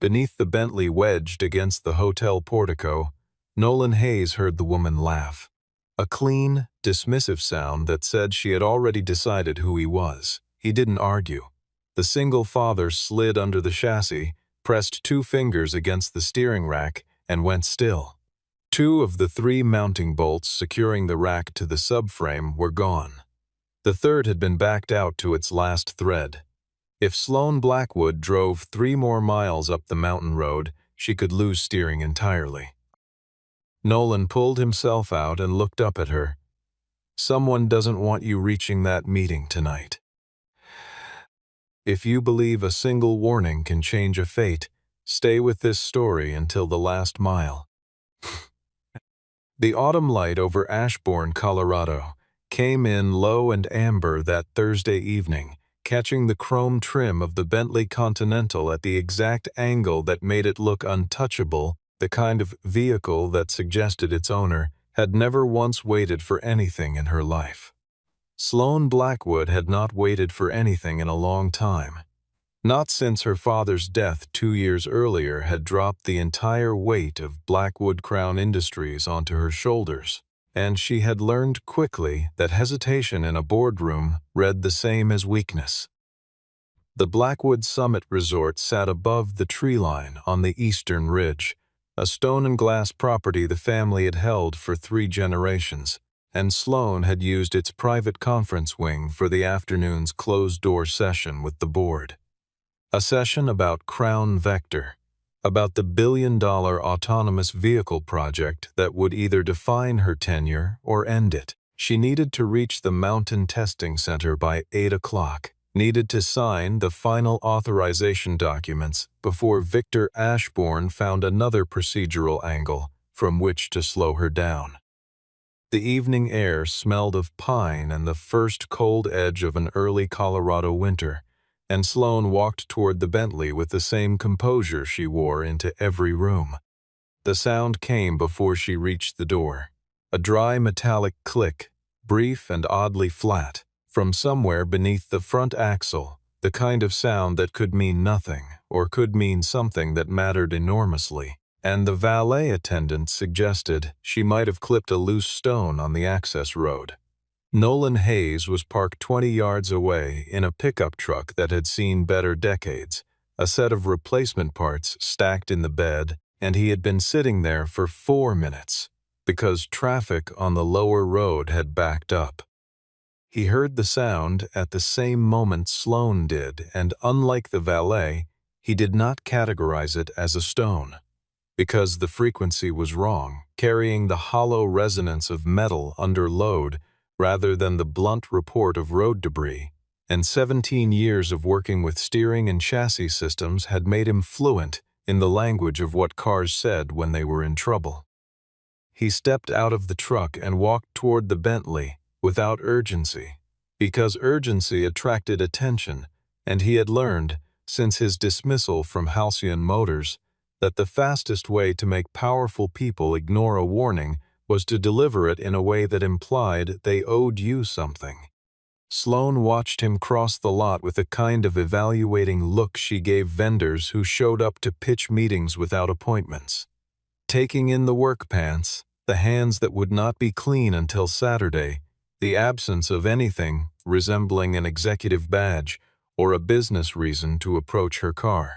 Beneath the Bentley wedged against the hotel portico, Nolan Hayes heard the woman laugh. A clean, dismissive sound that said she had already decided who he was. He didn't argue. The single father slid under the chassis, pressed 2 fingers against the steering rack, and went still. 2 of the 3 mounting bolts securing the rack to the subframe were gone. The third had been backed out to its last thread. If Sloane Blackwood drove 3 more miles up the mountain road, she could lose steering entirely. Nolan pulled himself out and looked up at her. "Someone doesn't want you reaching that meeting tonight. If you believe a single warning can change a fate, stay with this story until the last mile." The autumn light over Ashbourne, Colorado, came in low and amber that Thursday evening, catching the chrome trim of the Bentley Continental at the exact angle that made it look untouchable, the kind of vehicle that suggested its owner had never once waited for anything in her life. Sloane Blackwood had not waited for anything in a long time. Not since her father's death 2 years earlier had dropped the entire weight of Blackwood Crown Industries onto her shoulders, and she had learned quickly that hesitation in a boardroom read the same as weakness. The Blackwood Summit Resort sat above the tree line on the eastern ridge, a stone and glass property the family had held for 3 generations, and Sloane had used its private conference wing for the afternoon's closed-door session with the board. A session about Crown Vector, about the billion-dollar autonomous vehicle project that would either define her tenure or end it. She needed to reach the Mountain Testing Center by 8 o'clock, needed to sign the final authorization documents before Victor Ashbourne found another procedural angle from which to slow her down. The evening air smelled of pine and the first cold edge of an early Colorado winter, and Sloane walked toward the Bentley with the same composure she wore into every room. The sound came before she reached the door, a dry metallic click, brief and oddly flat, from somewhere beneath the front axle, the kind of sound that could mean nothing or could mean something that mattered enormously, and the valet attendant suggested she might have clipped a loose stone on the access road. Nolan Hayes was parked 20 yards away in a pickup truck that had seen better decades, a set of replacement parts stacked in the bed, and he had been sitting there for 4 minutes because traffic on the lower road had backed up. He heard the sound at the same moment Sloane did, and unlike the valet, he did not categorize it as a stone, because the frequency was wrong, carrying the hollow resonance of metal under load rather than the blunt report of road debris, and 17 years of working with steering and chassis systems had made him fluent in the language of what cars said when they were in trouble. He stepped out of the truck and walked toward the Bentley without urgency, because urgency attracted attention, and he had learned, since his dismissal from Halcyon Motors, that the fastest way to make powerful people ignore a warning was to deliver it in a way that implied they owed you something. Sloane watched him cross the lot with a kind of evaluating look she gave vendors who showed up to pitch meetings without appointments. Taking in the work pants, the hands that would not be clean until Saturday, the absence of anything resembling an executive badge or a business reason to approach her car.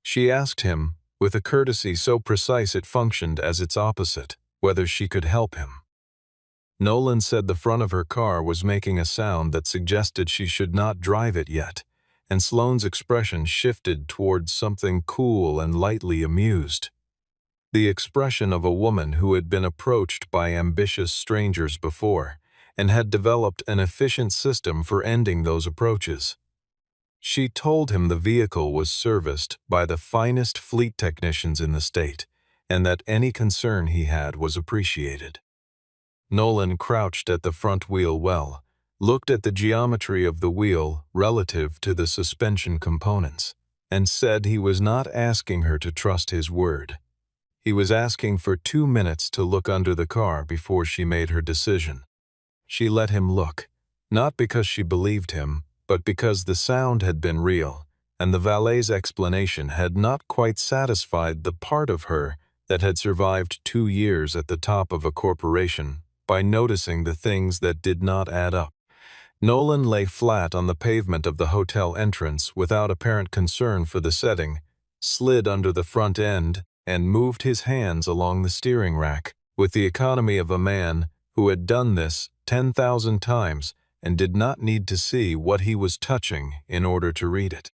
She asked him, with a courtesy so precise it functioned as its opposite, whether she could help him. Nolan said the front of her car was making a sound that suggested she should not drive it yet, and Sloane's expression shifted towards something cool and lightly amused. The expression of a woman who had been approached by ambitious strangers before and had developed an efficient system for ending those approaches. She told him the vehicle was serviced by the finest fleet technicians in the state, and that any concern he had was appreciated. Nolan crouched at the front wheel well, looked at the geometry of the wheel relative to the suspension components, and said he was not asking her to trust his word. He was asking for 2 minutes to look under the car before she made her decision. She let him look, not because she believed him, but because the sound had been real, and the valet's explanation had not quite satisfied the part of her that had survived 2 years at the top of a corporation by noticing the things that did not add up. Nolan lay flat on the pavement of the hotel entrance without apparent concern for the setting, slid under the front end, and moved his hands along the steering rack with the economy of a man who had done this 10,000 times and did not need to see what he was touching in order to read it.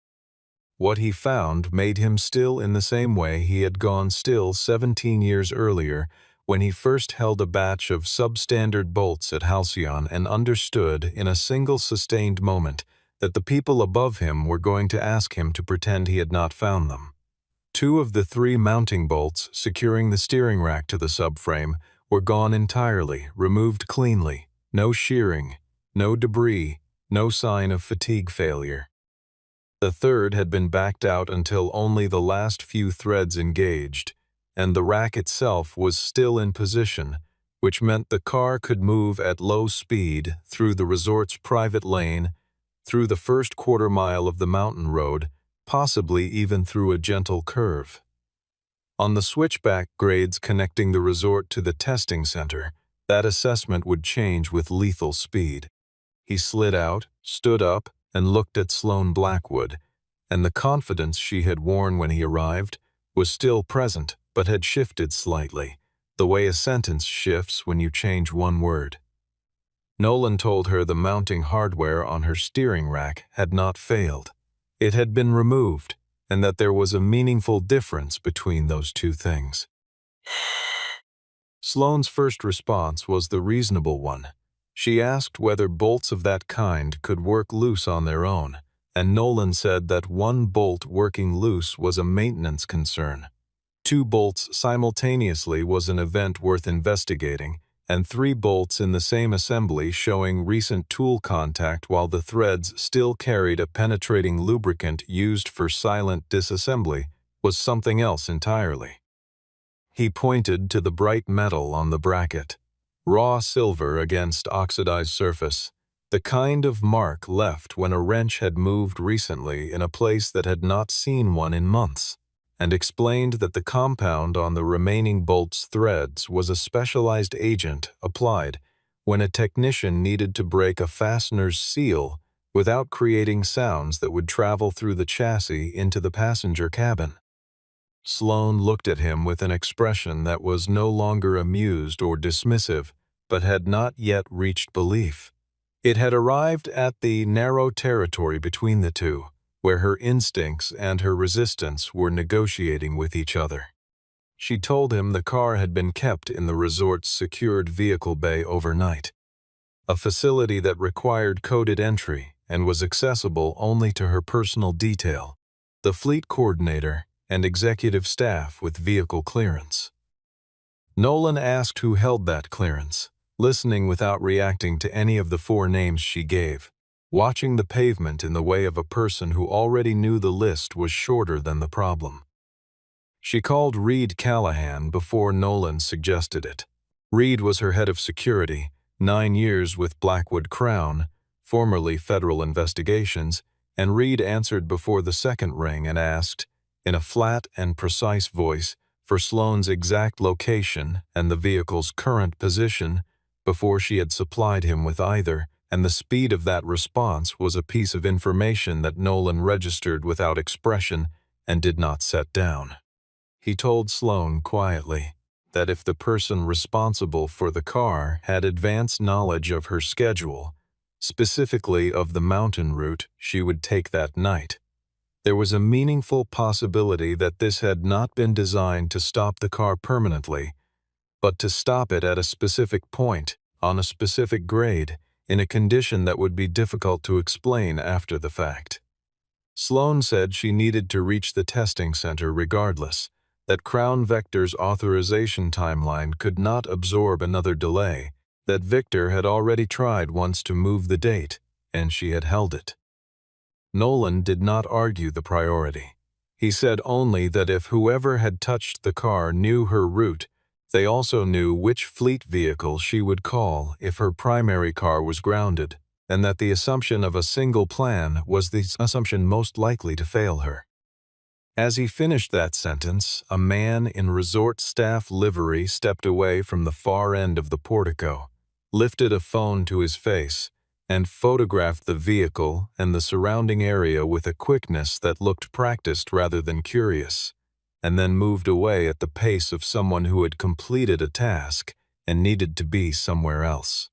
What he found made him still in the same way he had gone still 17 years earlier when he first held a batch of substandard bolts at Halcyon and understood in a single sustained moment that the people above him were going to ask him to pretend he had not found them. 2 of the 3 mounting bolts securing the steering rack to the subframe were gone entirely, removed cleanly, no shearing, no debris, no sign of fatigue failure. The 3rd had been backed out until only the last few threads engaged, and the rack itself was still in position, which meant the car could move at low speed through the resort's private lane, through the first quarter-mile of the mountain road, possibly even through a gentle curve. On the switchback grades connecting the resort to the testing center, that assessment would change with lethal speed. He slid out, stood up, and looked at Sloane Blackwood, and the confidence she had worn when he arrived was still present but had shifted slightly, the way a sentence shifts when you change one word. Nolan told her the mounting hardware on her steering rack had not failed. It had been removed, and that there was a meaningful difference between those 2 things. Sloane's first response was the reasonable one. She asked whether bolts of that kind could work loose on their own, and Nolan said that 1 bolt working loose was a maintenance concern. 2 bolts simultaneously was an event worth investigating, and 3 bolts in the same assembly showing recent tool contact while the threads still carried a penetrating lubricant used for silent disassembly was something else entirely. He pointed to the bright metal on the bracket. Raw silver against oxidized surface, the kind of mark left when a wrench had moved recently in a place that had not seen one in months, and explained that the compound on the remaining bolt's threads was a specialized agent applied when a technician needed to break a fastener's seal without creating sounds that would travel through the chassis into the passenger cabin. Sloane looked at him with an expression that was no longer amused or dismissive, but had not yet reached belief. It had arrived at the narrow territory between the 2, where her instincts and her resistance were negotiating with each other. She told him the car had been kept in the resort's secured vehicle bay overnight, a facility that required coded entry and was accessible only to her personal detail, the fleet coordinator, and executive staff with vehicle clearance. Nolan asked who held that clearance, listening without reacting to any of the 4 names she gave. Watching the pavement in the way of a person who already knew the list was shorter than the problem. She called Reed Callahan before Nolan suggested it. Reed was her head of security, 9 years with Blackwood Crown, formerly Federal Investigations, and Reed answered before the second ring and asked, in a flat and precise voice, for Sloane's exact location and the vehicle's current position before she had supplied him with either, and the speed of that response was a piece of information that Nolan registered without expression and did not set down. He told Sloane quietly that if the person responsible for the car had advanced knowledge of her schedule, specifically of the mountain route she would take that night, there was a meaningful possibility that this had not been designed to stop the car permanently, but to stop it at a specific point, on a specific grade, in a condition that would be difficult to explain after the fact. Sloane said she needed to reach the testing center regardless, that Crown Vector's authorization timeline could not absorb another delay, that Victor had already tried once to move the date, and she had held it. Nolan did not argue the priority. He said only that if whoever had touched the car knew her route, they also knew which fleet vehicle she would call if her primary car was grounded, and that the assumption of a single plan was the assumption most likely to fail her. As he finished that sentence, a man in resort staff livery stepped away from the far end of the portico, lifted a phone to his face, and photographed the vehicle and the surrounding area with a quickness that looked practiced rather than curious, and then moved away at the pace of someone who had completed a task and needed to be somewhere else.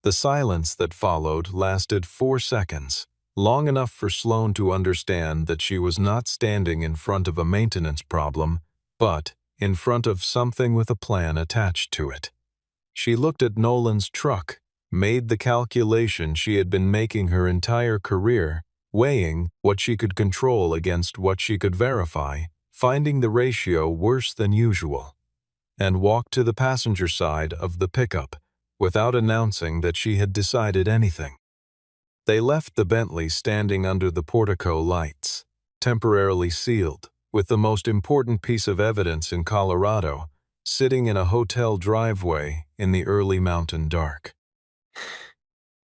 The silence that followed lasted 4 seconds, long enough for Sloane to understand that she was not standing in front of a maintenance problem, but in front of something with a plan attached to it. She looked at Nolan's truck, made the calculation she had been making her entire career, weighing what she could control against what she could verify, finding the ratio worse than usual, and walked to the passenger side of the pickup without announcing that she had decided anything. They left the Bentley standing under the portico lights, temporarily sealed, with the most important piece of evidence in Colorado sitting in a hotel driveway in the early mountain dark.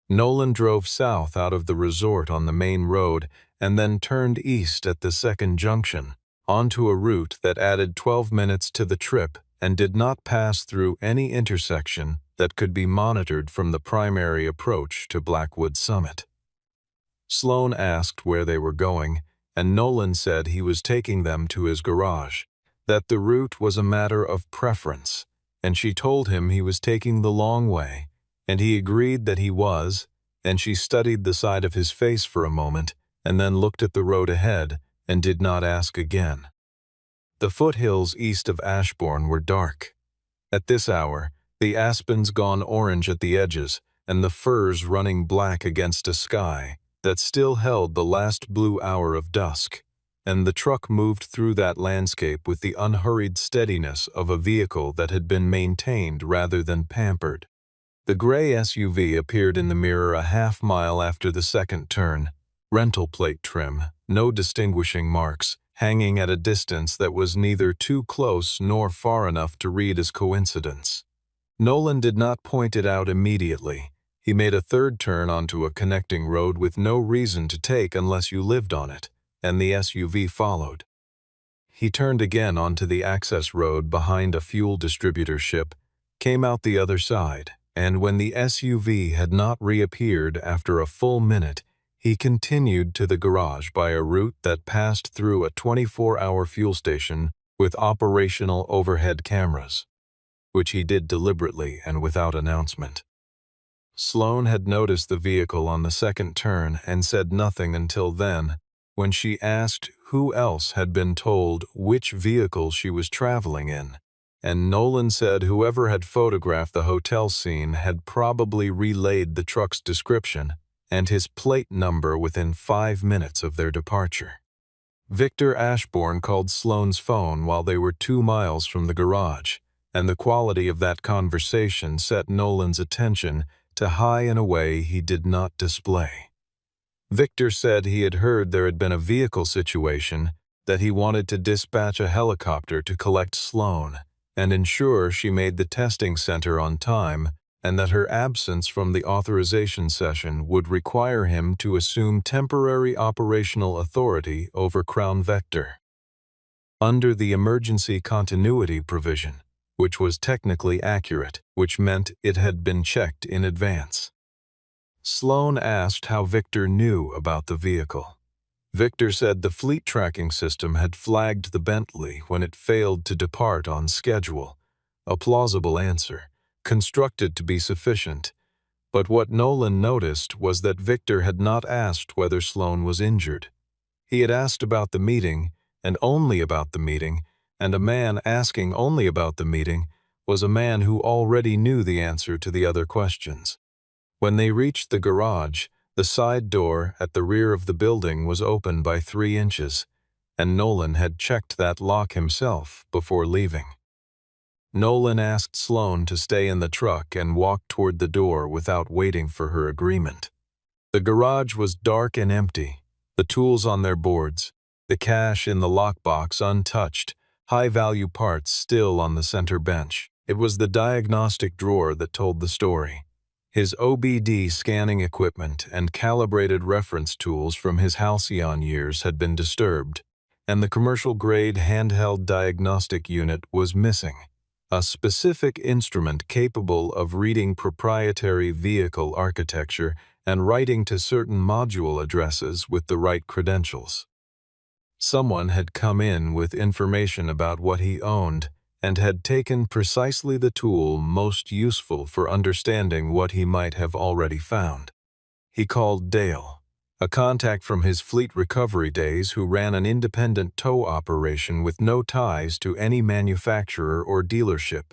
Nolan drove south out of the resort on the main road and then turned east at the second junction, onto a route that added 12 minutes to the trip and did not pass through any intersection that could be monitored from the primary approach to Blackwood Summit. Sloane asked where they were going, and Nolan said he was taking them to his garage, that the route was a matter of preference, and she told him he was taking the long way, and he agreed that he was, and she studied the side of his face for a moment and then looked at the road ahead and did not ask again. The foothills east of Ashbourne were dark. At this hour, the aspens gone orange at the edges and the firs running black against a sky that still held the last blue hour of dusk, and the truck moved through that landscape with the unhurried steadiness of a vehicle that had been maintained rather than pampered. The gray SUV appeared in the mirror a half-mile after the second turn, rental plate trim, no distinguishing marks, hanging at a distance that was neither too close nor far enough to read as coincidence. Nolan did not point it out immediately. He made a third turn onto a connecting road with no reason to take unless you lived on it, and the SUV followed. He turned again onto the access road behind a fuel distributor ship, came out the other side, and when the SUV had not reappeared after a full minute, he continued to the garage by a route that passed through a 24-hour fuel station with operational overhead cameras, which he did deliberately and without announcement. Sloane had noticed the vehicle on the second turn and said nothing until then, when she asked who else had been told which vehicle she was traveling in, and Nolan said whoever had photographed the hotel scene had probably relayed the truck's description and his plate number within 5 minutes of their departure. Victor Ashbourne called Sloane's phone while they were 2 miles from the garage, and the quality of that conversation set Nolan's attention to high in a way he did not display. Victor said he had heard there had been a vehicle situation, that he wanted to dispatch a helicopter to collect Sloane and ensure she made the testing center on time, and that her absence from the authorization session would require him to assume temporary operational authority over Crown Vector under the emergency continuity provision, which was technically accurate, which meant it had been checked in advance. Sloane asked how Victor knew about the vehicle. Victor said the fleet tracking system had flagged the Bentley when it failed to depart on schedule, a plausible answer, constructed to be sufficient, but what Nolan noticed was that Victor had not asked whether Sloane was injured. He had asked about the meeting, and only about the meeting, and a man asking only about the meeting was a man who already knew the answer to the other questions. When they reached the garage, the side door at the rear of the building was open by 3 inches, and Nolan had checked that lock himself before leaving. Nolan asked Sloane to stay in the truck and walk toward the door without waiting for her agreement. The garage was dark and empty, the tools on their boards, the cash in the lockbox untouched, high-value parts still on the center bench. It was the diagnostic drawer that told the story. His OBD scanning equipment and calibrated reference tools from his halcyon years had been disturbed, and the commercial-grade handheld diagnostic unit was missing, a specific instrument capable of reading proprietary vehicle architecture and writing to certain module addresses with the right credentials. Someone had come in with information about what he owned and had taken precisely the tool most useful for understanding what he might have already found. He called Dale, a contact from his fleet recovery days who ran an independent tow operation with no ties to any manufacturer or dealership,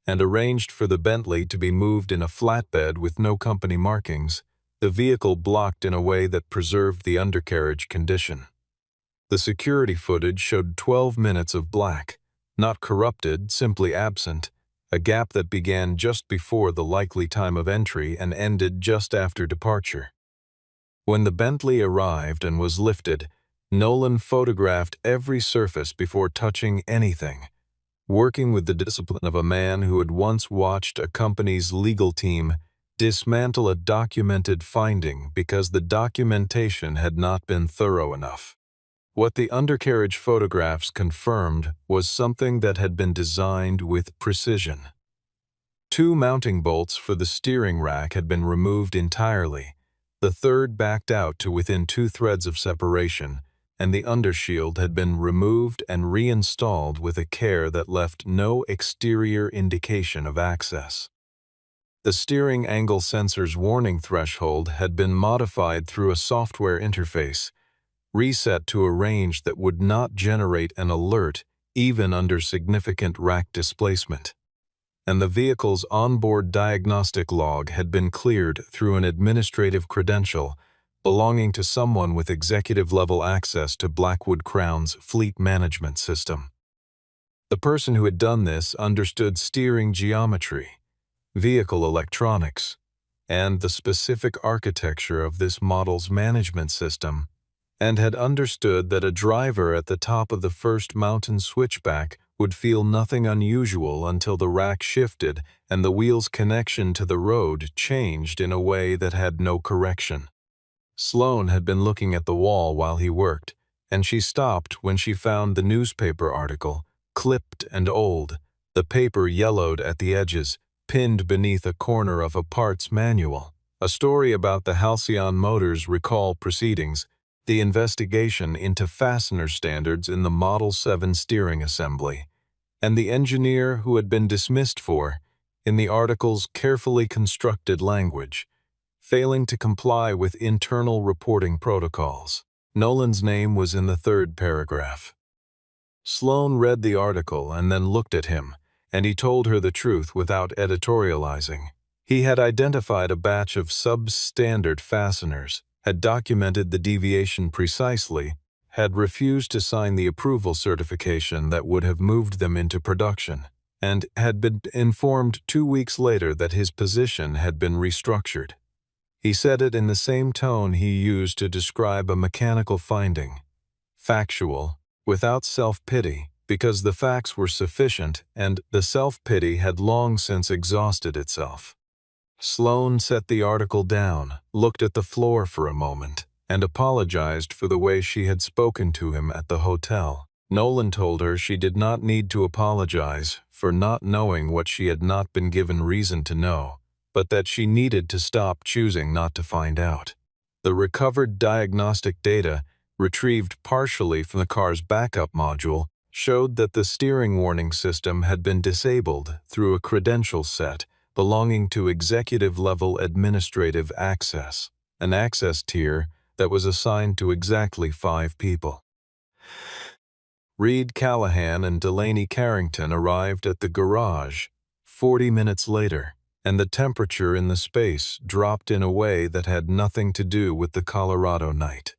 and arranged for the Bentley to be moved in a flatbed with no company markings, the vehicle blocked in a way that preserved the undercarriage condition. The security footage showed 12 minutes of black, not corrupted, simply absent, a gap that began just before the likely time of entry and ended just after departure. When the Bentley arrived and was lifted, Nolan photographed every surface before touching anything, working with the discipline of a man who had once watched a company's legal team dismantle a documented finding because the documentation had not been thorough enough. What the undercarriage photographs confirmed was something that had been designed with precision. 2 mounting bolts for the steering rack had been removed entirely, the third backed out to within 2 threads of separation, and the undershield had been removed and reinstalled with a care that left no exterior indication of access. The steering angle sensor's warning threshold had been modified through a software interface, reset to a range that would not generate an alert even under significant rack displacement. And the vehicle's onboard diagnostic log had been cleared through an administrative credential belonging to someone with executive-level access to Blackwood Crown's fleet management system. The person who had done this understood steering geometry, vehicle electronics, and the specific architecture of this model's management system, and had understood that a driver at the top of the first mountain switchback would feel nothing unusual until the rack shifted and the wheel's connection to the road changed in a way that had no correction. Sloane had been looking at the wall while he worked, and she stopped when she found the newspaper article, clipped and old, the paper yellowed at the edges, pinned beneath a corner of a parts manual, a story about the Halcyon Motors recall proceedings, the investigation into fastener standards in the Model 7 steering assembly, and the engineer who had been dismissed for, in the article's carefully constructed language, failing to comply with internal reporting protocols. Nolan's name was in the 3rd paragraph. Sloane read the article and then looked at him, and he told her the truth without editorializing. He had identified a batch of substandard fasteners, had documented the deviation precisely, had refused to sign the approval certification that would have moved them into production, and had been informed 2 weeks later that his position had been restructured. He said it in the same tone he used to describe a mechanical finding, factual, without self-pity, because the facts were sufficient and the self-pity had long since exhausted itself. Sloane set the article down, looked at the floor for a moment, and apologized for the way she had spoken to him at the hotel. Nolan told her she did not need to apologize for not knowing what she had not been given reason to know, but that she needed to stop choosing not to find out. The recovered diagnostic data, retrieved partially from the car's backup module, showed that the steering warning system had been disabled through a credential set belonging to executive-level administrative access, an access tier that was assigned to exactly 5 people. Reed Callahan and Delaney Carrington arrived at the garage 40 minutes later, and the temperature in the space dropped in a way that had nothing to do with the Colorado night.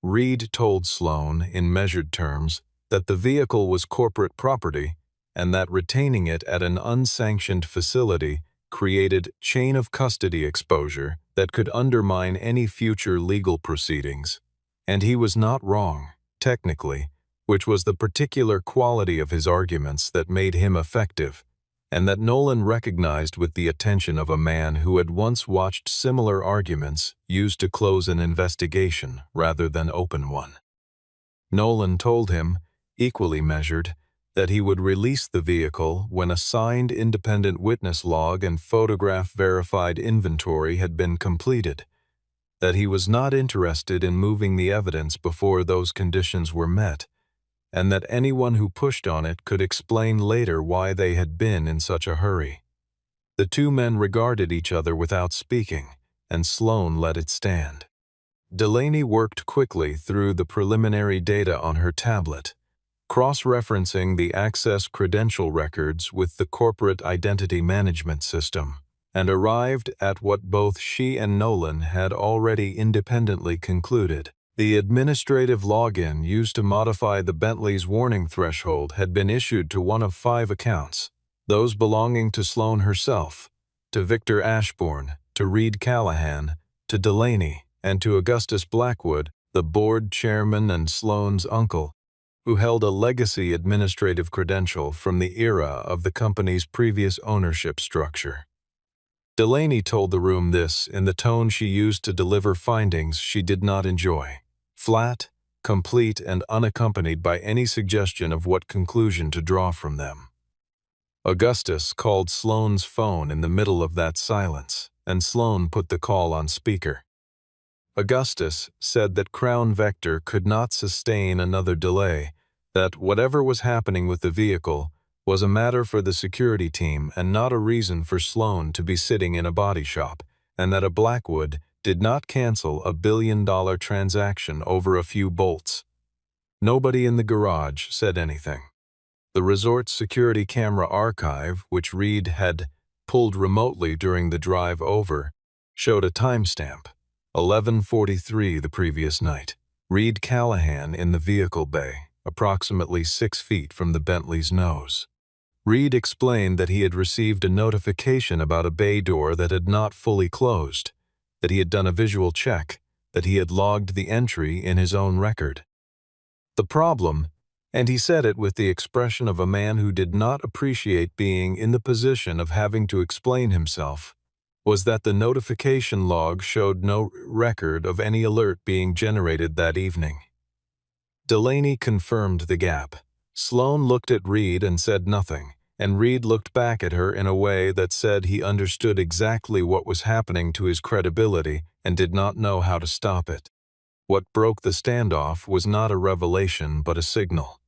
Reed told Sloane, in measured terms, that the vehicle was corporate property and that retaining it at an unsanctioned facility created chain of custody exposure that could undermine any future legal proceedings. And he was not wrong, technically, which was the particular quality of his arguments that made him effective, and that Nolan recognized with the attention of a man who had once watched similar arguments used to close an investigation rather than open one. Nolan told him, equally measured, that he would release the vehicle when a signed independent witness log and photograph-verified inventory had been completed, that he was not interested in moving the evidence before those conditions were met, and that anyone who pushed on it could explain later why they had been in such a hurry. The two men regarded each other without speaking, and Sloane let it stand. Delaney worked quickly through the preliminary data on her tablet, cross-referencing the access credential records with the corporate identity management system, and arrived at what both she and Nolan had already independently concluded. The administrative login used to modify the Bentley's warning threshold had been issued to one of 5 accounts, those belonging to Sloane herself, to Victor Ashbourne, to Reed Callahan, to Delaney, and to Augustus Blackwood, the board chairman and Sloane's uncle, who held a legacy administrative credential from the era of the company's previous ownership structure. Delaney told the room this in the tone she used to deliver findings she did not enjoy. Flat, complete, and unaccompanied by any suggestion of what conclusion to draw from them. Augustus called Sloane's phone in the middle of that silence, and Sloane put the call on speaker. Augustus said that Crown Vector could not sustain another delay, that whatever was happening with the vehicle was a matter for the security team and not a reason for Sloane to be sitting in a body shop, and that a Blackwood did not cancel a billion-dollar transaction over a few bolts. Nobody in the garage said anything. The resort's security camera archive, which Reed had pulled remotely during the drive over, showed a timestamp, 11:43 the previous night. Reed Callahan in the vehicle bay, approximately 6 feet from the Bentley's nose. Reed explained that he had received a notification about a bay door that had not fully closed, that he had done a visual check, that he had logged the entry in his own record. The problem, and he said it with the expression of a man who did not appreciate being in the position of having to explain himself, was that the notification log showed no record of any alert being generated that evening. Delaney confirmed the gap. Sloane looked at Reed and said nothing, and Reed looked back at her in a way that said he understood exactly what was happening to his credibility and did not know how to stop it. What broke the standoff was not a revelation but a signal.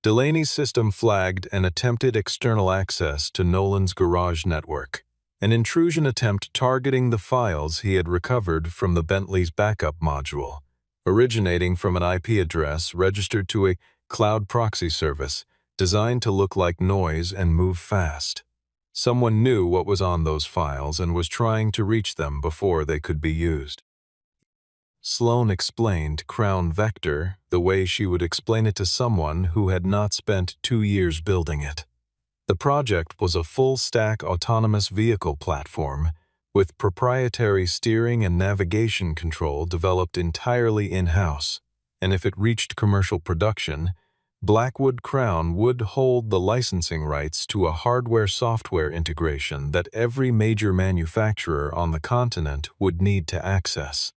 Delaney's system flagged an attempted external access to Nolan's garage network, an intrusion attempt targeting the files he had recovered from the Bentley's backup module, originating from an IP address registered to a cloud proxy service designed to look like noise and move fast. Someone knew what was on those files and was trying to reach them before they could be used. Sloane explained Crown Vector the way she would explain it to someone who had not spent 2 years building it. The project was a full-stack autonomous vehicle platform with proprietary steering and navigation control developed entirely in-house, and if it reached commercial production, Blackwood Crown would hold the licensing rights to a hardware-software integration that every major manufacturer on the continent would need to access.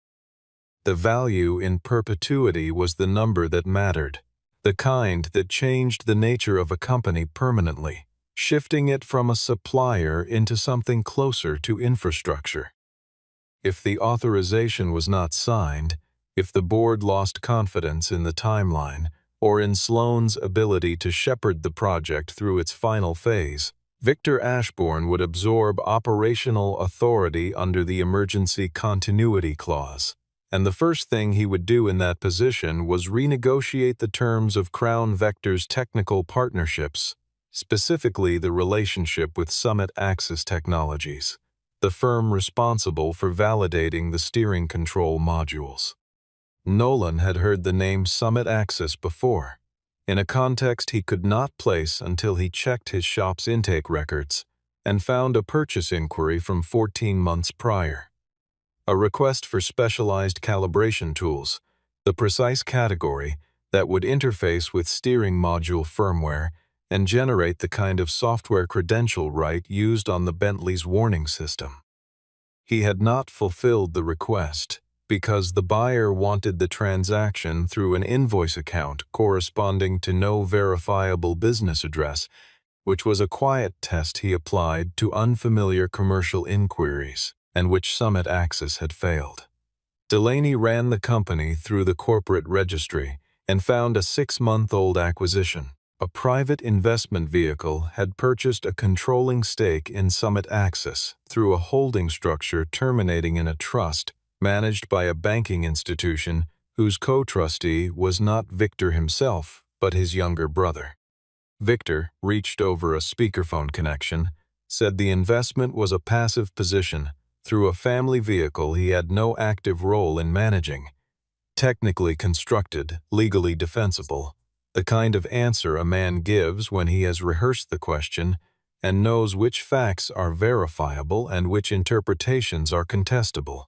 The value in perpetuity was the number that mattered, the kind that changed the nature of a company permanently, shifting it from a supplier into something closer to infrastructure. If the authorization was not signed, if the board lost confidence in the timeline, or in Sloane's ability to shepherd the project through its final phase, Victor Ashbourne would absorb operational authority under the Emergency Continuity Clause, and the first thing he would do in that position was renegotiate the terms of Crown Vector's technical partnerships, specifically the relationship with Summit Axis Technologies, the firm responsible for validating the steering control modules. Nolan had heard the name Summit Axis before, in a context he could not place until he checked his shop's intake records and found a purchase inquiry from 14 months prior. A request for specialized calibration tools, the precise category that would interface with steering module firmware and generate the kind of software credential right used on the Bentley's warning system. He had not fulfilled the request because the buyer wanted the transaction through an invoice account corresponding to no verifiable business address, which was a quiet test he applied to unfamiliar commercial inquiries, and which Summit Access had failed. Delaney ran the company through the corporate registry and found a 6-month-old acquisition. A private investment vehicle had purchased a controlling stake in Summit Access through a holding structure terminating in a trust managed by a banking institution whose co-trustee was not Victor himself, but his younger brother. Victor reached over a speakerphone connection, said the investment was a passive position through a family vehicle he had no active role in managing. Technically constructed, legally defensible, the kind of answer a man gives when he has rehearsed the question and knows which facts are verifiable and which interpretations are contestable.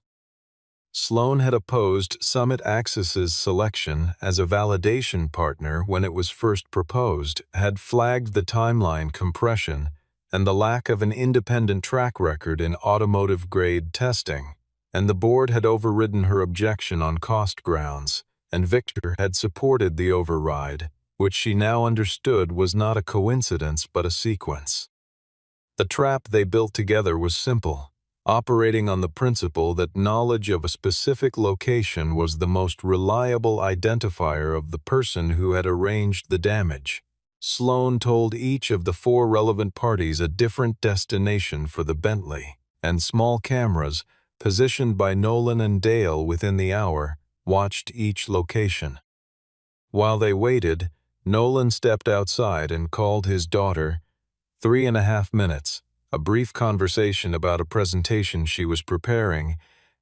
Sloan had opposed Summit Access's selection as a validation partner when it was first proposed, had flagged the timeline compression and the lack of an independent track record in automotive-grade testing, and the board had overridden her objection on cost grounds, and Victor had supported the override, which she now understood was not a coincidence but a sequence. The trap they built together was simple, operating on the principle that knowledge of a specific location was the most reliable identifier of the person who had arranged the damage. Sloan told each of the 4 relevant parties a different destination for the Bentley, and small cameras, positioned by Nolan and Dale within the hour, watched each location. While they waited, Nolan stepped outside and called his daughter. 3.5 minutes. A brief conversation about a presentation she was preparing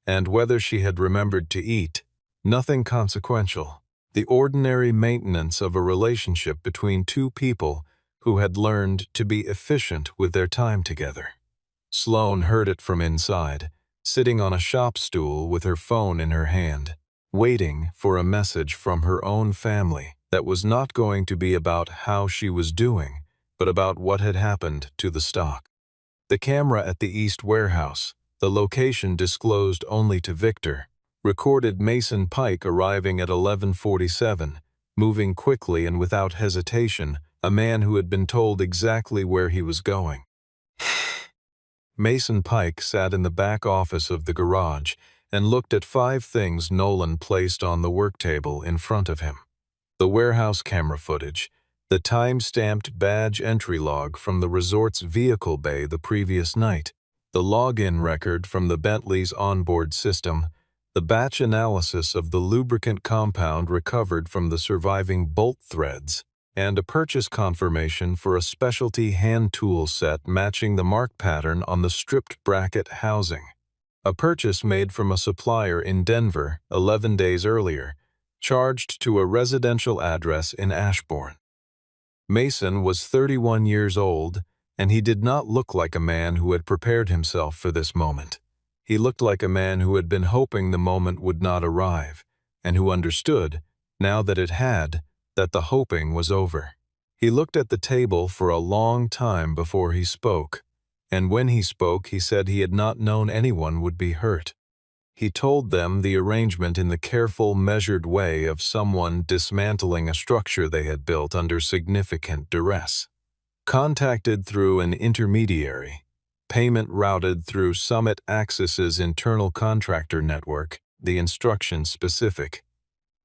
and whether she had remembered to eat. Nothing consequential. The ordinary maintenance of a relationship between 2 people who had learned to be efficient with their time together. Sloan heard it from inside, sitting on a shop stool with her phone in her hand, waiting for a message from her own family that was not going to be about how she was doing, but about what had happened to the stock. The camera at the East Warehouse, the location disclosed only to Victor, recorded Mason Pike arriving at 11:47, moving quickly and without hesitation, a man who had been told exactly where he was going. Mason Pike sat in the back office of the garage and looked at 5 things Nolan placed on the work table in front of him. The warehouse camera footage, the time-stamped badge entry log from the resort's vehicle bay the previous night, the login record from the Bentley's onboard system, the batch analysis of the lubricant compound recovered from the surviving bolt threads, and a purchase confirmation for a specialty hand tool set matching the mark pattern on the stripped bracket housing. A purchase made from a supplier in Denver 11 days earlier, charged to a residential address in Ashbourne. Mason was 31 years old, and he did not look like a man who had prepared himself for this moment. He looked like a man who had been hoping the moment would not arrive, and who understood, now that it had, that the hoping was over. He looked at the table for a long time before he spoke, and when he spoke he said he had not known anyone would be hurt. He told them the arrangement in the careful, measured way of someone dismantling a structure they had built under significant duress. Contacted through an intermediary, payment routed through Summit Access's internal contractor network, the instruction specific.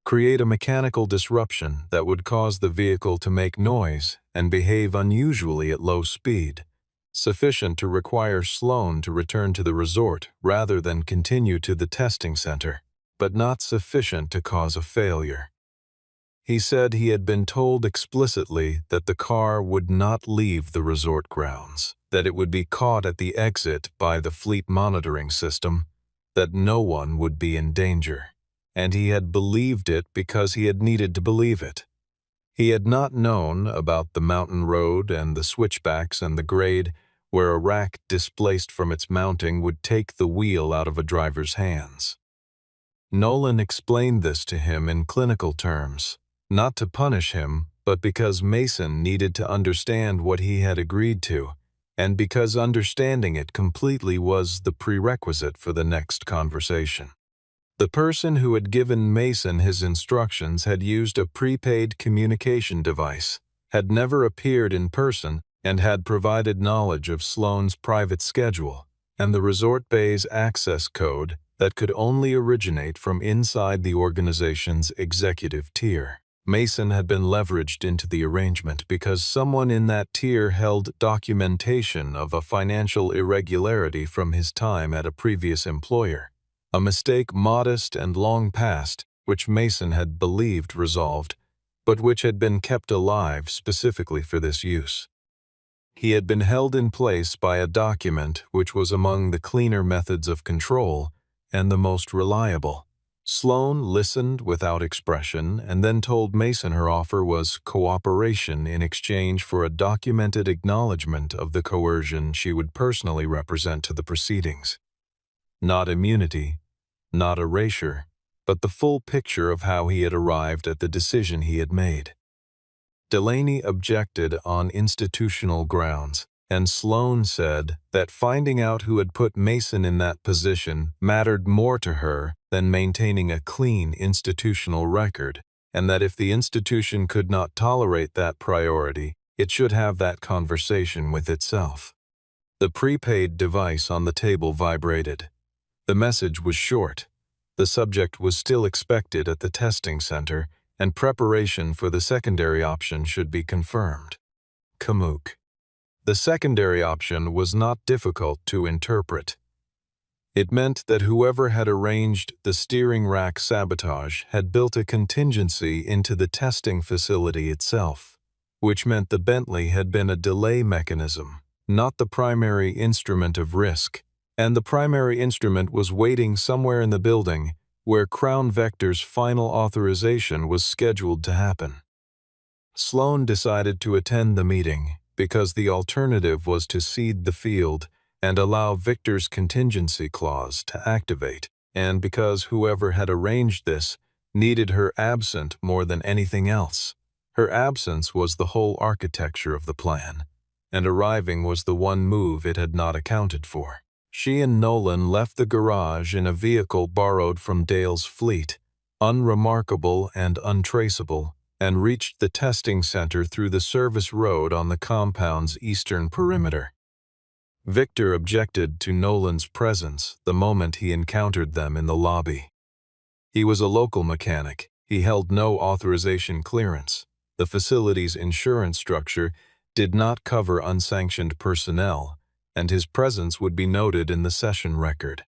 Create a mechanical disruption that would cause the vehicle to make noise and behave unusually at low speed, sufficient to require Sloan to return to the resort rather than continue to the testing center, but not sufficient to cause a failure. He said he had been told explicitly that the car would not leave the resort grounds, that it would be caught at the exit by the fleet monitoring system, that no one would be in danger, and he had believed it because he had needed to believe it. He had not known about the mountain road and the switchbacks and the grade where a rack displaced from its mounting would take the wheel out of a driver's hands. Nolan explained this to him in clinical terms, not to punish him, but because Mason needed to understand what he had agreed to, and because understanding it completely was the prerequisite for the next conversation. The person who had given Mason his instructions had used a prepaid communication device, had never appeared in person, and had provided knowledge of Sloane's private schedule and the resort bay's access code that could only originate from inside the organization's executive tier. Mason had been leveraged into the arrangement because someone in that tier held documentation of a financial irregularity from his time at a previous employer, a mistake modest and long past, which Mason had believed resolved, but which had been kept alive specifically for this use. He had been held in place by a document which was among the cleaner methods of control and the most reliable. Sloane listened without expression and then told Mason her offer was cooperation in exchange for a documented acknowledgement of the coercion she would personally represent to the proceedings. Not immunity, not erasure, but the full picture of how he had arrived at the decision he had made. Delaney objected on institutional grounds, and Sloane said that finding out who had put Mason in that position mattered more to her than maintaining a clean institutional record, and that if the institution could not tolerate that priority, it should have that conversation with itself. The prepaid device on the table vibrated. The message was short. The subject was still expected at the testing center, and preparation for the secondary option should be confirmed. Kamook. The secondary option was not difficult to interpret. It meant that whoever had arranged the steering rack sabotage had built a contingency into the testing facility itself, which meant the Bentley had been a delay mechanism, not the primary instrument of risk, and the primary instrument was waiting somewhere in the building where Crown Vector's final authorization was scheduled to happen. Sloane decided to attend the meeting because the alternative was to cede the field and allow Victor's contingency clause to activate, and because whoever had arranged this needed her absent more than anything else. Her absence was the whole architecture of the plan, and arriving was the one move it had not accounted for. She and Nolan left the garage in a vehicle borrowed from Dale's fleet, unremarkable and untraceable, and reached the testing center through the service road on the compound's eastern perimeter. Victor objected to Nolan's presence the moment he encountered them in the lobby. He was a local mechanic. He held no authorization clearance. The facility's insurance structure did not cover unsanctioned personnel, and his presence would be noted in the session record.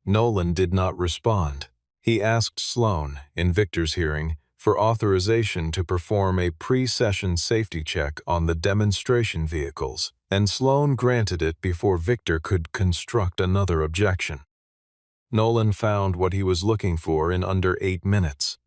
Nolan did not respond. He asked Sloane, in Victor's hearing, for authorization to perform a pre-session safety check on the demonstration vehicles, and Sloane granted it before Victor could construct another objection. Nolan found what he was looking for in under 8 minutes.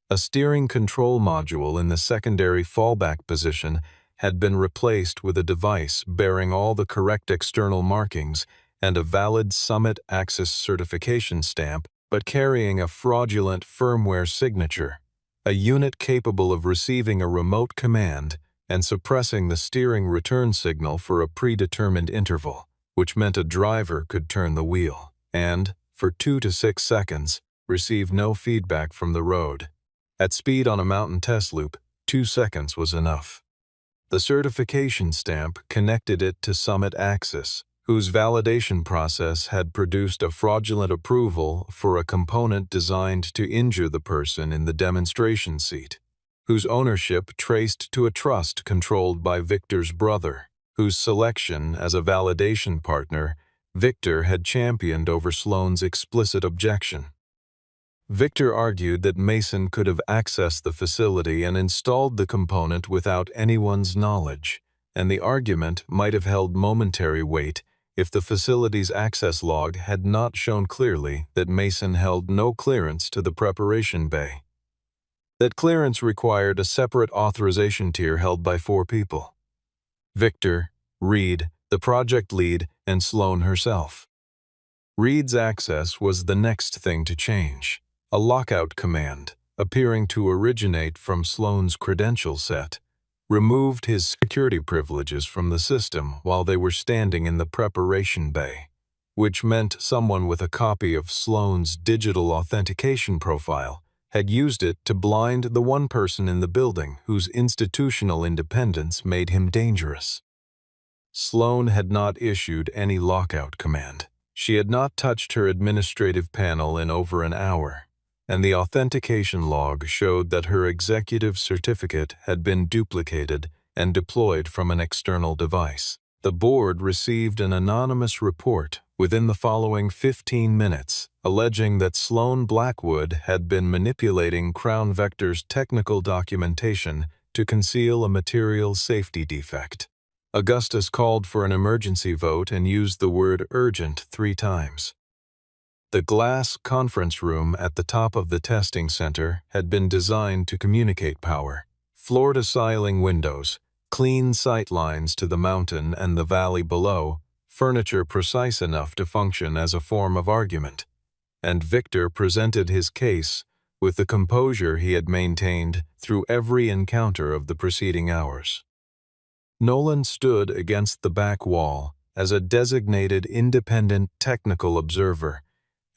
A steering control module in the secondary fallback position had been replaced with a device bearing all the correct external markings and a valid Summit Access certification stamp, but carrying a fraudulent firmware signature, a unit capable of receiving a remote command and suppressing the steering return signal for a predetermined interval, which meant a driver could turn the wheel and, for 2 to 6 seconds, receive no feedback from the road. At speed on a mountain test loop, 2 seconds was enough. The certification stamp connected it to Summit Access, whose validation process had produced a fraudulent approval for a component designed to injure the person in the demonstration seat, whose ownership traced to a trust controlled by Victor's brother, whose selection as a validation partner Victor had championed over Sloane's explicit objection. Victor argued that Mason could have accessed the facility and installed the component without anyone's knowledge, and the argument might have held momentary weight if the facility's access log had not shown clearly that Mason held no clearance to the preparation bay. That clearance required a separate authorization tier held by 4 people: Victor, Reed, the project lead, and Sloane herself. Reed's access was the next thing to change. A lockout command, appearing to originate from Sloane's credential set, removed his security privileges from the system while they were standing in the preparation bay, which meant someone with a copy of Sloane's digital authentication profile had used it to blind the one person in the building whose institutional independence made him dangerous. Sloane had not issued any lockout command. She had not touched her administrative panel in over an hour, and the authentication log showed that her executive certificate had been duplicated and deployed from an external device. The board received an anonymous report within the following 15 minutes, alleging that Sloane Blackwood had been manipulating Crown Vector's technical documentation to conceal a material safety defect. Augustus called for an emergency vote and used the word urgent 3 times. The glass conference room at the top of the testing center had been designed to communicate power. Floor-to-ceiling windows, clean sight lines to the mountain and the valley below, furniture precise enough to function as a form of argument. And Victor presented his case with the composure he had maintained through every encounter of the preceding hours. Nolan stood against the back wall as a designated independent technical observer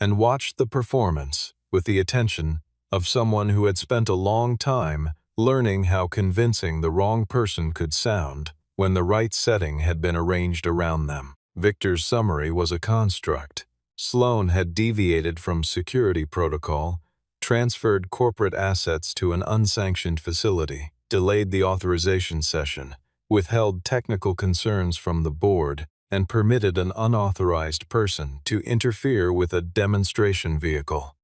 and watched the performance with the attention of someone who had spent a long time learning how convincing the wrong person could sound when the right setting had been arranged around them. Victor's summary was a construct. Sloane had deviated from security protocol, transferred corporate assets to an unsanctioned facility, delayed the authorization session, withheld technical concerns from the board, and permitted an unauthorized person to interfere with a demonstration vehicle.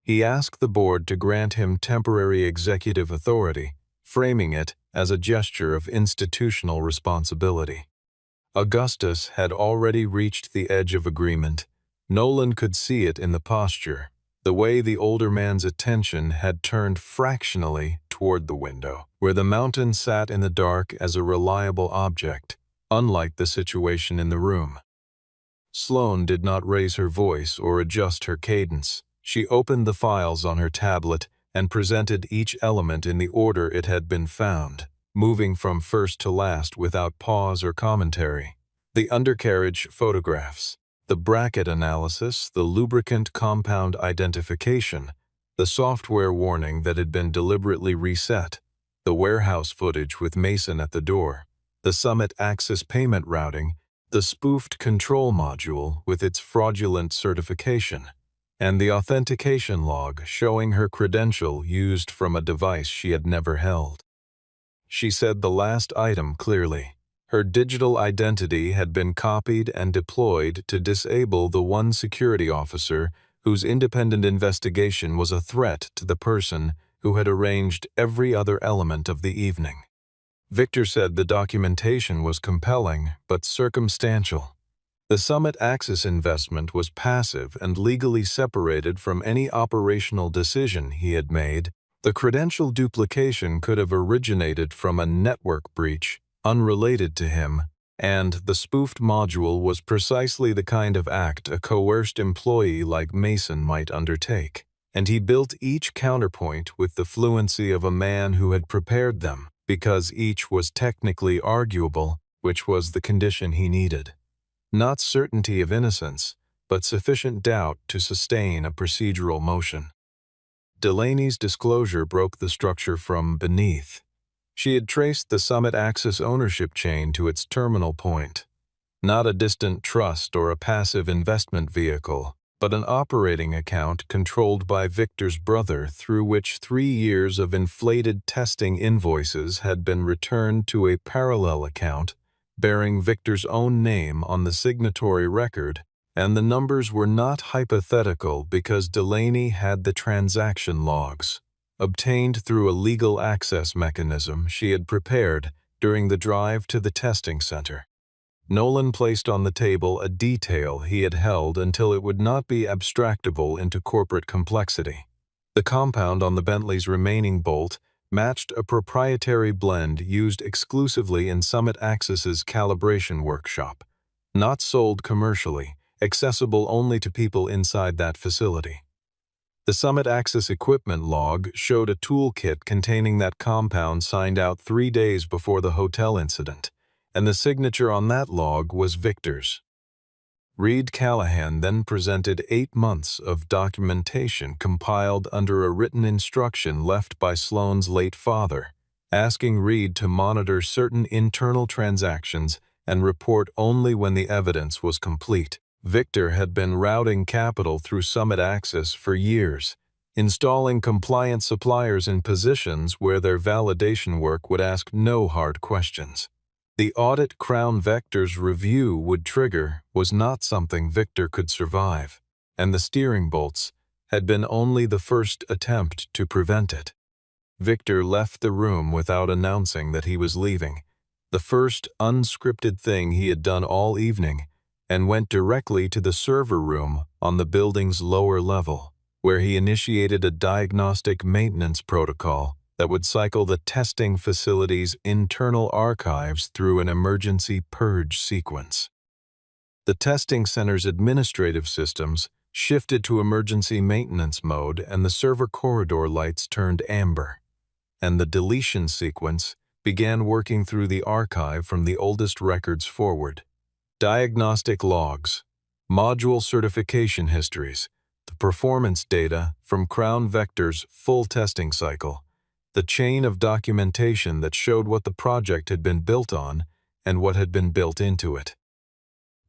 He asked the board to grant him temporary executive authority, framing it as a gesture of institutional responsibility. Augustus had already reached the edge of agreement. Nolan could see it in the posture, the way the older man's attention had turned fractionally toward the window, where the mountain sat in the dark as a reliable object, unlike the situation in the room. Sloane did not raise her voice or adjust her cadence. She opened the files on her tablet and presented each element in the order it had been found, moving from first to last without pause or commentary. The undercarriage photographs, the bracket analysis, the lubricant compound identification, the software warning that had been deliberately reset, the warehouse footage with Mason at the door, the Summit Access payment routing, the spoofed control module with its fraudulent certification, and the authentication log showing her credential used from a device she had never held. She said the last item clearly. Her digital identity had been copied and deployed to disable the one security officer whose independent investigation was a threat to the person who had arranged every other element of the evening. Victor said the documentation was compelling but circumstantial. The Summit Access investment was passive and legally separated from any operational decision he had made. The credential duplication could have originated from a network breach unrelated to him, and the spoofed module was precisely the kind of act a coerced employee like Mason might undertake. And he built each counterpoint with the fluency of a man who had prepared them, because each was technically arguable, which was the condition he needed. Not certainty of innocence, but sufficient doubt to sustain a procedural motion. Delaney's disclosure broke the structure from beneath. She had traced the Summit Access ownership chain to its terminal point. Not a distant trust or a passive investment vehicle, but an operating account controlled by Victor's brother through which 3 years of inflated testing invoices had been returned to a parallel account bearing Victor's own name on the signatory record, and the numbers were not hypothetical because Delaney had the transaction logs, obtained through a legal access mechanism she had prepared during the drive to the testing center. Nolan placed on the table a detail he had held until it would not be abstractable into corporate complexity. The compound on the Bentley's remaining bolt matched a proprietary blend used exclusively in Summit Access's calibration workshop, not sold commercially, accessible only to people inside that facility. The Summit Access equipment log showed a toolkit containing that compound signed out 3 days before the hotel incident, and the signature on that log was Victor's. Reed Callahan then presented 8 months of documentation compiled under a written instruction left by Sloane's late father, asking Reed to monitor certain internal transactions and report only when the evidence was complete. Victor had been routing capital through Summit Access for years, installing compliant suppliers in positions where their validation work would ask no hard questions. The audit Crown Vector's review would trigger was not something Victor could survive, and the steering bolts had been only the first attempt to prevent it. Victor left the room without announcing that he was leaving, the first unscripted thing he had done all evening, and went directly to the server room on the building's lower level, where he initiated a diagnostic maintenance protocol that would cycle the testing facility's internal archives through an emergency purge sequence. The testing center's administrative systems shifted to emergency maintenance mode, and the server corridor lights turned amber, and the deletion sequence began working through the archive from the oldest records forward. Diagnostic logs, module certification histories, the performance data from Crown Vector's full testing cycle, the chain of documentation that showed what the project had been built on and what had been built into it.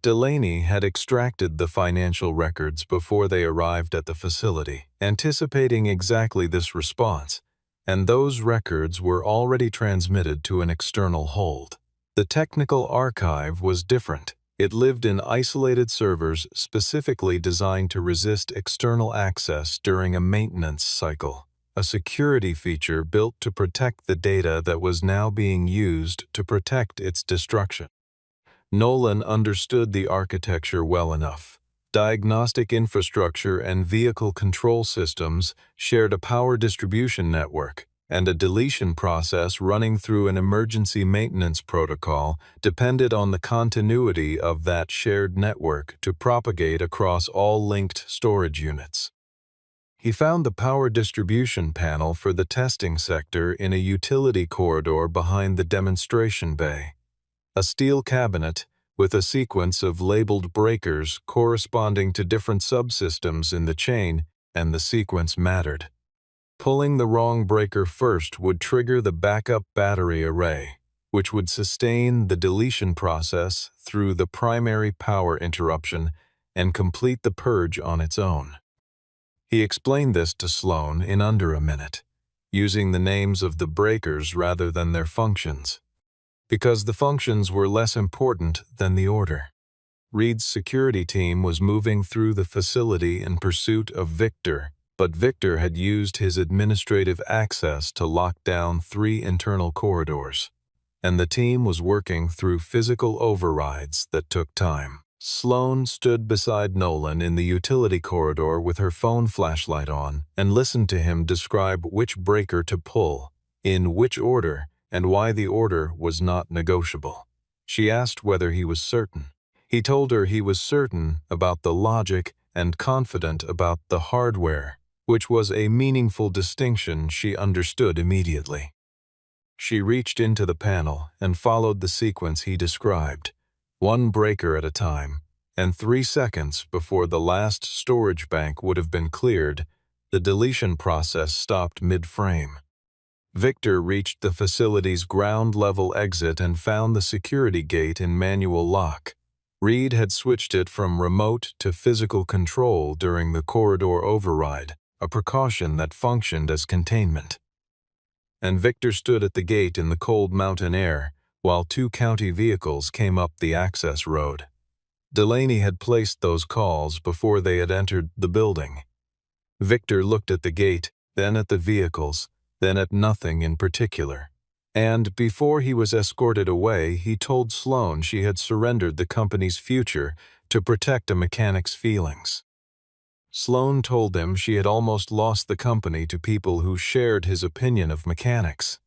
Delaney had extracted the financial records before they arrived at the facility, anticipating exactly this response, and those records were already transmitted to an external hold. The technical archive was different. It lived in isolated servers specifically designed to resist external access during a maintenance cycle, a security feature built to protect the data that was now being used to protect its destruction. Nolan understood the architecture well enough. Diagnostic infrastructure and vehicle control systems shared a power distribution network, and a deletion process running through an emergency maintenance protocol depended on the continuity of that shared network to propagate across all linked storage units. He found the power distribution panel for the testing sector in a utility corridor behind the demonstration bay, a steel cabinet with a sequence of labeled breakers corresponding to different subsystems in the chain, and the sequence mattered. Pulling the wrong breaker first would trigger the backup battery array, which would sustain the deletion process through the primary power interruption and complete the purge on its own. He explained this to Sloane in under a minute, using the names of the breakers rather than their functions, because the functions were less important than the order. Reed's security team was moving through the facility in pursuit of Victor, but Victor had used his administrative access to lock down 3 internal corridors, and the team was working through physical overrides that took time. Sloane stood beside Nolan in the utility corridor with her phone flashlight on and listened to him describe which breaker to pull, in which order, and why the order was not negotiable. She asked whether he was certain. He told her he was certain about the logic and confident about the hardware, which was a meaningful distinction she understood immediately. She reached into the panel and followed the sequence he described, 1 breaker at a time, and 3 seconds before the last storage bank would have been cleared, the deletion process stopped mid-frame. Victor reached the facility's ground-level exit and found the security gate in manual lock. Reed had switched it from remote to physical control during the corridor override, a precaution that functioned as containment. And Victor stood at the gate in the cold mountain air, while 2 county vehicles came up the access road. Delaney had placed those calls before they had entered the building. Victor looked at the gate, then at the vehicles, then at nothing in particular. And before he was escorted away, he told Sloane she had surrendered the company's future to protect a mechanic's feelings. Sloane told him she had almost lost the company to people who shared his opinion of mechanics,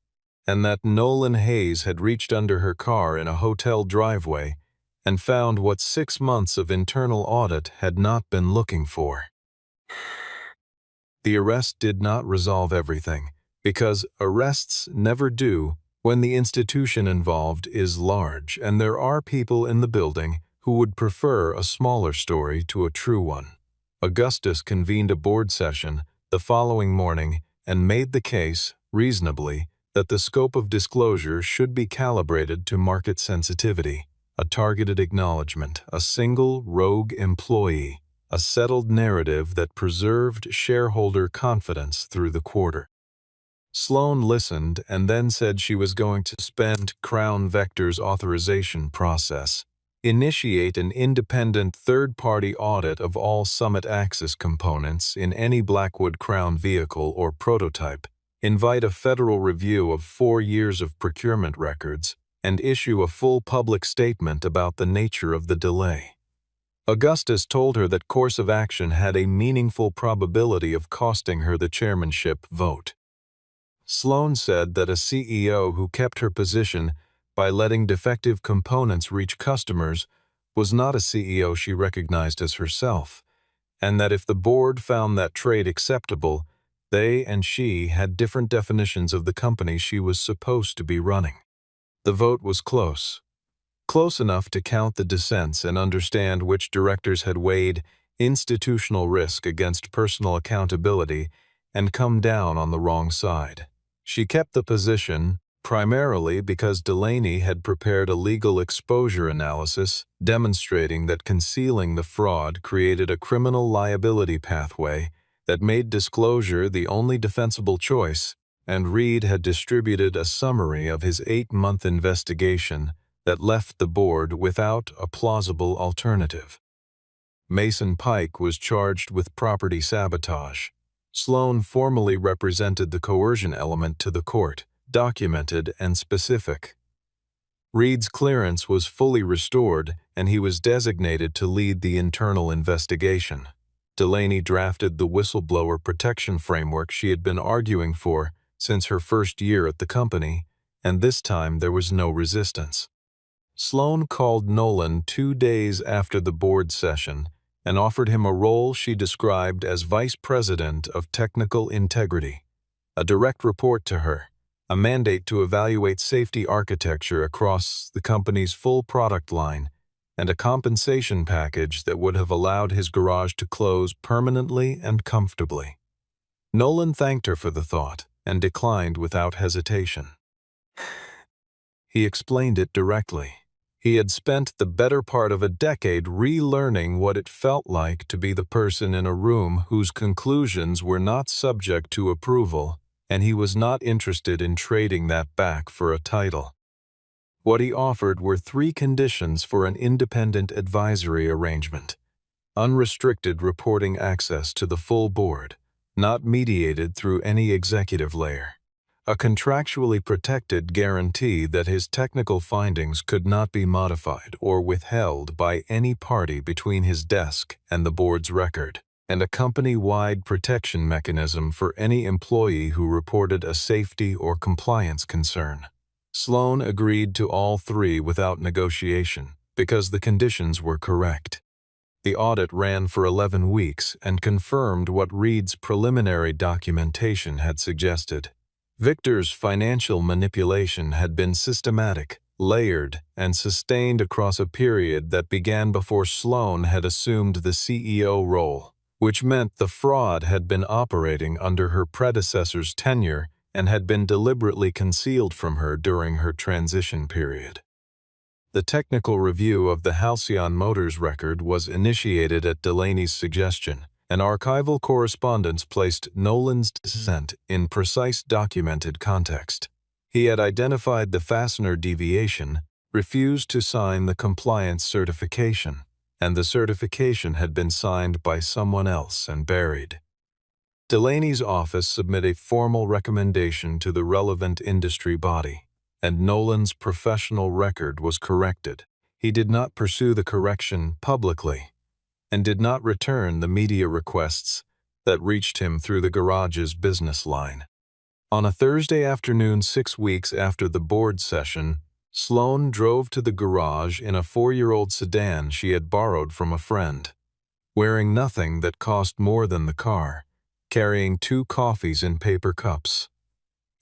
and that Nolan Hayes had reached under her car in a hotel driveway and found what 6 months of internal audit had not been looking for. The arrest did not resolve everything, because arrests never do when the institution involved is large and there are people in the building who would prefer a smaller story to a true one. Augustus convened a board session the following morning and made the case, reasonably, that the scope of disclosure should be calibrated to market sensitivity, a targeted acknowledgement, a single rogue employee, a settled narrative that preserved shareholder confidence through the quarter. Sloan listened and then said she was going to suspend Crown Vector's authorization process, initiate an independent third-party audit of all Summit Axis components in any Blackwood Crown vehicle or prototype, invite a federal review of 4 years of procurement records, and issue a full public statement about the nature of the delay. Augustus told her that course of action had a meaningful probability of costing her the chairmanship vote. Sloan said that a CEO who kept her position by letting defective components reach customers was not a CEO she recognized as herself, and that if the board found that trade acceptable, they and she had different definitions of the company she was supposed to be running. The vote was close. Close enough to count the dissents and understand which directors had weighed institutional risk against personal accountability and come down on the wrong side. She kept the position primarily because Delaney had prepared a legal exposure analysis demonstrating that concealing the fraud created a criminal liability pathway that made disclosure the only defensible choice, and Reed had distributed a summary of his 8-month investigation that left the board without a plausible alternative. Mason Pike was charged with property sabotage. Sloan formally represented the coercion element to the court, documented and specific. Reed's clearance was fully restored, and he was designated to lead the internal investigation. Delaney drafted the whistleblower protection framework she had been arguing for since her first year at the company, and this time there was no resistance. Sloan called Nolan 2 days after the board session and offered him a role she described as Vice President of Technical Integrity, a direct report to her, a mandate to evaluate safety architecture across the company's full product line, and a compensation package that would have allowed his garage to close permanently and comfortably. Nolan thanked her for the thought and declined without hesitation. He explained it directly. He had spent the better part of a decade relearning what it felt like to be the person in a room whose conclusions were not subject to approval, and he was not interested in trading that back for a title. What he offered were 3 conditions for an independent advisory arrangement: unrestricted reporting access to the full board, not mediated through any executive layer, a contractually protected guarantee that his technical findings could not be modified or withheld by any party between his desk and the board's record, and a company-wide protection mechanism for any employee who reported a safety or compliance concern. Sloan agreed to all 3 without negotiation because the conditions were correct. The audit ran for 11 weeks and confirmed what Reed's preliminary documentation had suggested. Victor's financial manipulation had been systematic, layered, and sustained across a period that began before Sloan had assumed the CEO role, which meant the fraud had been operating under her predecessor's tenure and had been deliberately concealed from her during her transition period. The technical review of the Halcyon Motors record was initiated at Delaney's suggestion, and archival correspondence placed Nolan's dissent in precise documented context. He had identified the fastener deviation, refused to sign the compliance certification, and the certification had been signed by someone else and buried. Delaney's office submitted a formal recommendation to the relevant industry body, and Nolan's professional record was corrected. He did not pursue the correction publicly, and did not return the media requests that reached him through the garage's business line. On a Thursday afternoon 6 weeks after the board session, Sloan drove to the garage in a 4-year-old sedan she had borrowed from a friend. Wearing nothing that cost more than the car, carrying 2 coffees in paper cups.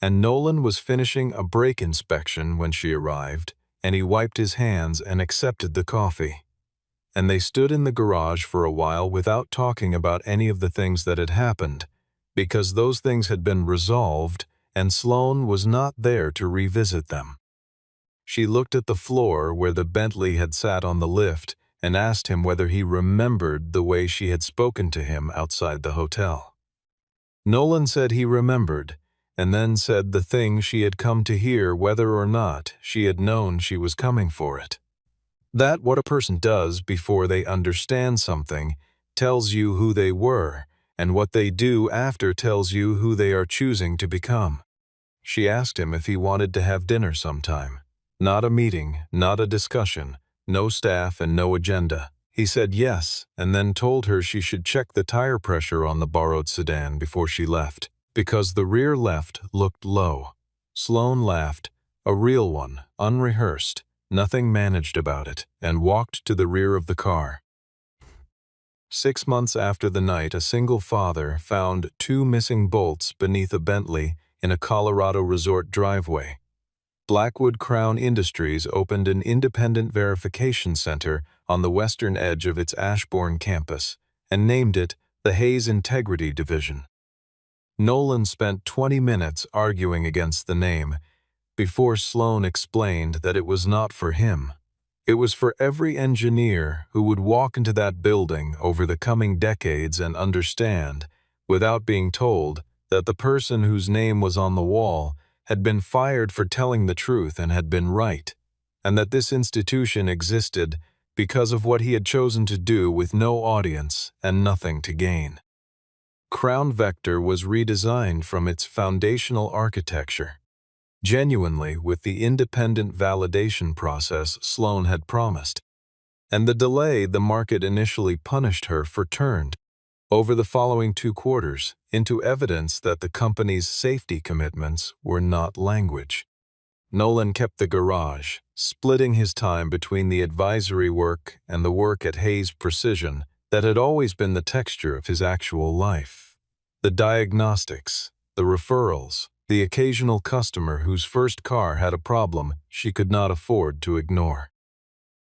And Nolan was finishing a brake inspection when she arrived, and he wiped his hands and accepted the coffee. And they stood in the garage for a while without talking about any of the things that had happened, because those things had been resolved and Sloane was not there to revisit them. She looked at the floor where the Bentley had sat on the lift and asked him whether he remembered the way she had spoken to him outside the hotel. Nolan said he remembered, and then said the thing she had come to hear whether or not she had known she was coming for it. That what a person does before they understand something tells you who they were, and what they do after tells you who they are choosing to become. She asked him if he wanted to have dinner sometime. Not a meeting, not a discussion, no staff and no agenda. He said yes, and then told her she should check the tire pressure on the borrowed sedan before she left, because the rear left looked low. Sloane laughed, a real one, unrehearsed, nothing managed about it, and walked to the rear of the car. 6 months after the night, a single father found 2 missing bolts beneath a Bentley in a Colorado resort driveway. Blackwood Crown Industries opened an independent verification center on the western edge of its Ashbourne campus and named it the Hayes Integrity Division. Nolan spent 20 minutes arguing against the name before Sloane explained that it was not for him. It was for every engineer who would walk into that building over the coming decades and understand, without being told, that the person whose name was on the wall had been fired for telling the truth and had been right, and that this institution existed because of what he had chosen to do with no audience and nothing to gain. Crown Vector was redesigned from its foundational architecture, genuinely with the independent validation process Sloane had promised, and the delay the market initially punished her for turned, over the following 2 quarters, into evidence that the company's safety commitments were not language. Nolan kept the garage, splitting his time between the advisory work and the work at Hayes Precision that had always been the texture of his actual life. The diagnostics, the referrals, the occasional customer whose first car had a problem she could not afford to ignore.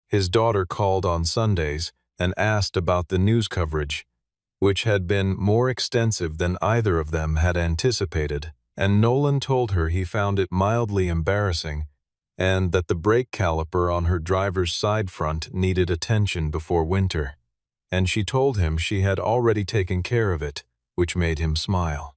His daughter called on Sundays and asked about the news coverage, which had been more extensive than either of them had anticipated, and Nolan told her he found it mildly embarrassing and that the brake caliper on her driver's side front needed attention before winter, and she told him she had already taken care of it, which made him smile.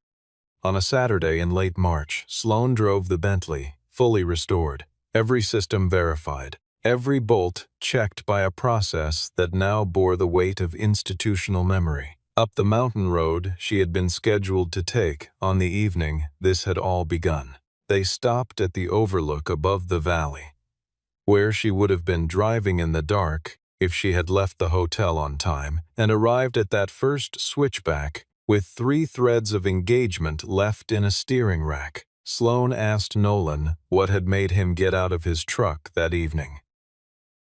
On a Saturday in late March, Sloane drove the Bentley, fully restored, every system verified, every bolt checked by a process that now bore the weight of institutional memory. Up the mountain road she had been scheduled to take on the evening this had all begun. They stopped at the overlook above the valley, where she would have been driving in the dark if she had left the hotel on time, and arrived at that first switchback with 3 threads of engagement left in a steering rack. Sloane asked Nolan what had made him get out of his truck that evening.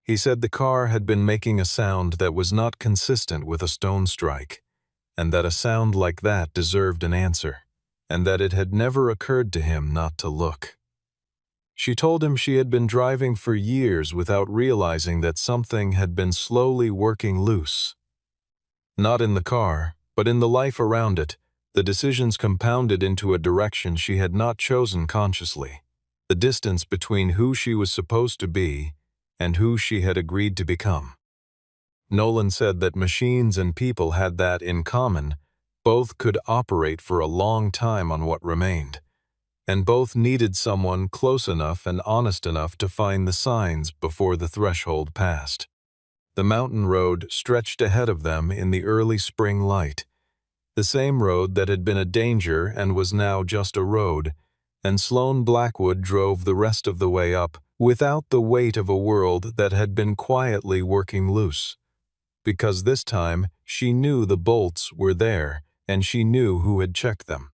He said the car had been making a sound that was not consistent with a stone strike, and that a sound like that deserved an answer, and that it had never occurred to him not to look. She told him she had been driving for years without realizing that something had been slowly working loose. Not in the car, but in the life around it, the decisions compounded into a direction she had not chosen consciously, the distance between who she was supposed to be and who she had agreed to become. Nolan said that machines and people had that in common. Both could operate for a long time on what remained, and both needed someone close enough and honest enough to find the signs before the threshold passed. The mountain road stretched ahead of them in the early spring light, the same road that had been a danger and was now just a road, and Sloane Blackwood drove the rest of the way up without the weight of a world that had been quietly working loose. Because this time she knew the bolts were there and she knew who had checked them.